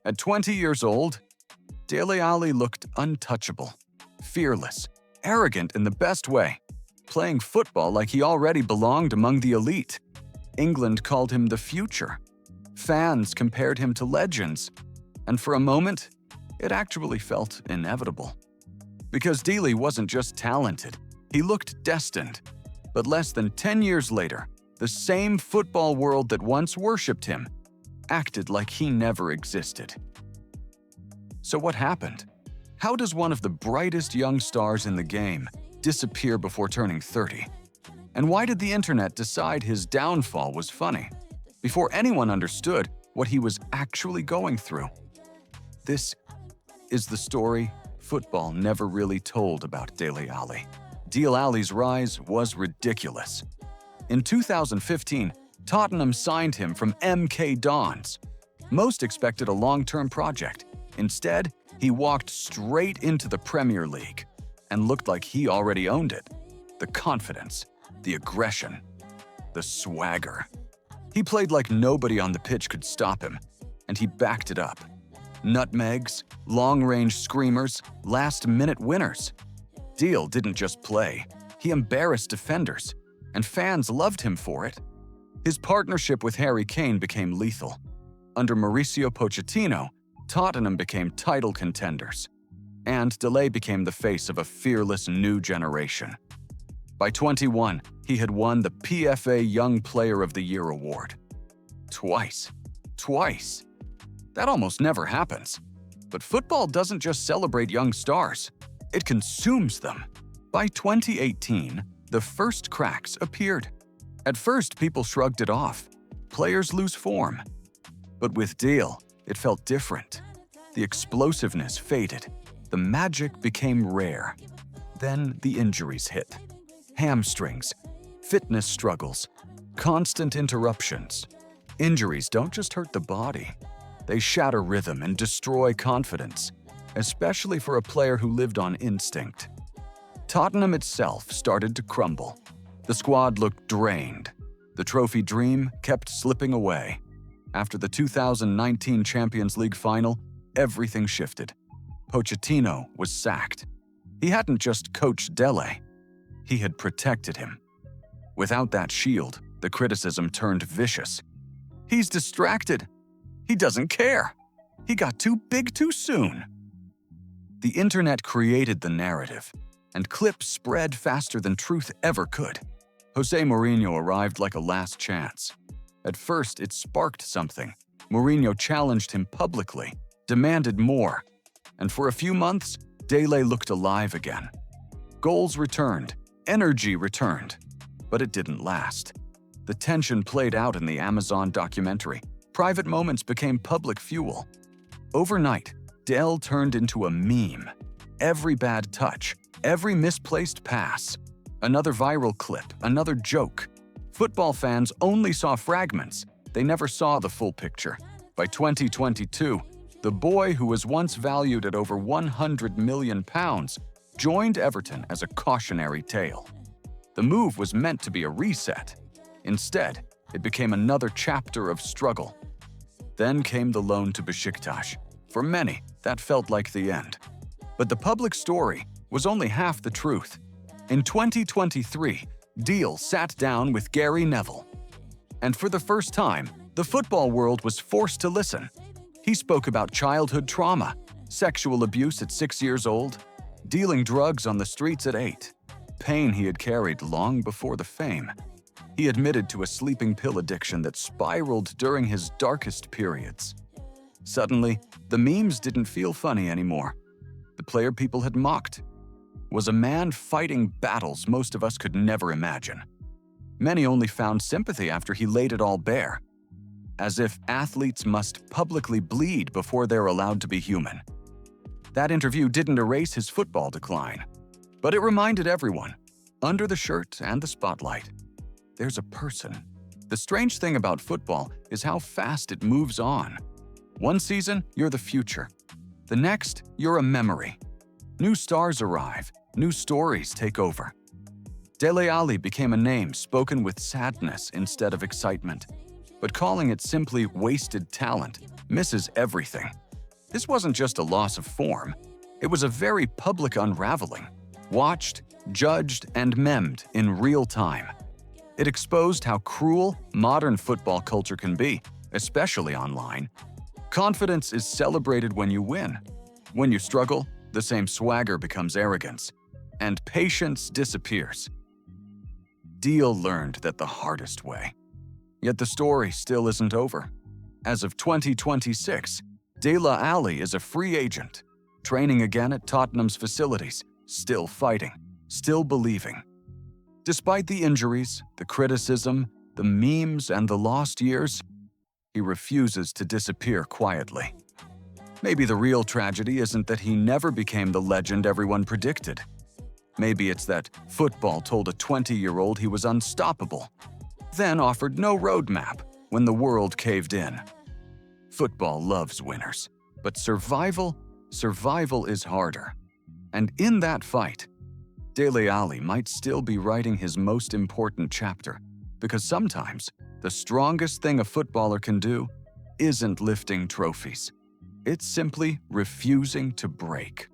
At 20 years old, Dele Alli looked untouchable, fearless, arrogant in the best way, playing football like he already belonged among the elite. England called him the future. Fans compared him to legends. And for a moment, it actually felt inevitable. Because Dele wasn't just talented, he looked destined. But less than 10 years later, the same football world that once worshipped him acted like he never existed. So what happened? How does one of the brightest young stars in the game disappear before turning 30? And why did the internet decide his downfall was funny, before anyone understood what he was actually going through? This is the story football never really told about Dele Alli. Dele Alli's rise was ridiculous. In 2015, Tottenham signed him from MK Dons. Most expected a long-term project. Instead, he walked straight into the Premier League and looked like he already owned it. The confidence, the aggression, the swagger. He played like nobody on the pitch could stop him, and he backed it up. Nutmegs, long-range screamers, last-minute winners. Dele didn't just play, he embarrassed defenders, and fans loved him for it. His partnership with Harry Kane became lethal. Under Mauricio Pochettino, Tottenham became title contenders, and Dele became the face of a fearless new generation. By 21, he had won the PFA Young Player of the Year award. Twice. That almost never happens. But football doesn't just celebrate young stars, it consumes them. By 2018, the first cracks appeared. At first, people shrugged it off. Players lose form. But with Dele, it felt different. The explosiveness faded. The magic became rare. Then the injuries hit. Hamstrings, fitness struggles, constant interruptions. Injuries don't just hurt the body. They shatter rhythm and destroy confidence, especially for a player who lived on instinct. Tottenham itself started to crumble. The squad looked drained. The trophy dream kept slipping away. After the 2019 Champions League final, everything shifted. Pochettino was sacked. He hadn't just coached Dele, he had protected him. Without that shield, the criticism turned vicious. He's distracted. He doesn't care. He got too big too soon. The internet created the narrative, and clips spread faster than truth ever could. José Mourinho arrived like a last chance. At first, it sparked something. Mourinho challenged him publicly, demanded more, and for a few months, Dele looked alive again. Goals returned, energy returned, but it didn't last. The tension played out in the Amazon documentary. Private moments became public fuel. Overnight, Dele turned into a meme. Every bad touch, every misplaced pass, another viral clip, another joke. Football fans only saw fragments. They never saw the full picture. By 2022, the boy who was once valued at over £100 million joined Everton as a cautionary tale. The move was meant to be a reset. Instead, it became another chapter of struggle. Then came the loan to Besiktas. For many, that felt like the end. But the public story was only half the truth. In 2023, Dele sat down with Gary Neville. And for the first time, the football world was forced to listen. He spoke about childhood trauma, sexual abuse at 6 years old, dealing drugs on the streets at 8, pain he had carried long before the fame. He admitted to a sleeping pill addiction that spiraled during his darkest periods. Suddenly, the memes didn't feel funny anymore. The player people had mocked was a man fighting battles most of us could never imagine. Many only found sympathy after he laid it all bare, as if athletes must publicly bleed before they're allowed to be human. That interview didn't erase his football decline, but it reminded everyone, under the shirt and the spotlight, there's a person. The strange thing about football is how fast it moves on. One season, you're the future. The next, you're a memory. New stars arrive, new stories take over. Dele Alli became a name spoken with sadness instead of excitement. But calling it simply wasted talent misses everything. This wasn't just a loss of form. It was a very public unraveling, watched, judged, and memed in real time. It exposed how cruel modern football culture can be, especially online. Confidence is celebrated when you win. When you struggle, the same swagger becomes arrogance, and patience disappears. Dele learned that the hardest way. Yet the story still isn't over. As of 2026, Dele Alli is a free agent, training again at Tottenham's facilities, still fighting, still believing. Despite the injuries, the criticism, the memes, and the lost years, he refuses to disappear quietly. Maybe the real tragedy isn't that he never became the legend everyone predicted. Maybe it's that football told a 20-year-old he was unstoppable, then offered no roadmap when the world caved in. Football loves winners, but survival is harder. And in that fight, Dele Alli might still be writing his most important chapter, because sometimes the strongest thing a footballer can do isn't lifting trophies. It's simply refusing to break.